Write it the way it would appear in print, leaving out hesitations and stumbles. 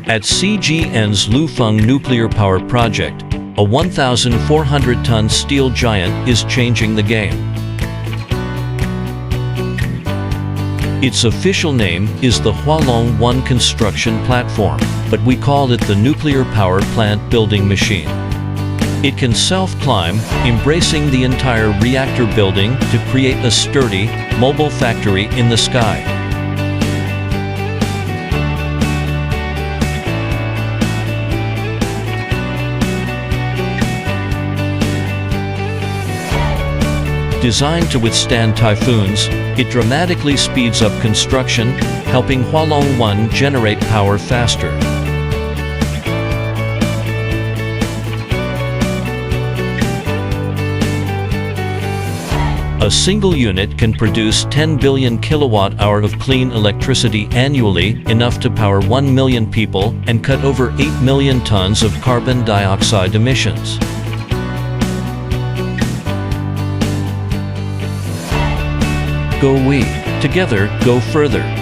At CGN's Lufeng nuclear power project, a 1,400-ton steel giant is changing the game. Its official name is the Hualong 1 construction platform, but we call it the nuclear power plant building machine. It can self-climb, embracing the entire reactor building to create a sturdy, mobile factory in the sky. Designed to withstand typhoons, it dramatically speeds up construction, helping Hualong 1 generate power faster. A single unit can produce 10 billion kilowatt-hour of clean electricity annually, enough to power 1 million people and cut over 8 million tons of carbon dioxide emissions. GOWE. Together, go further.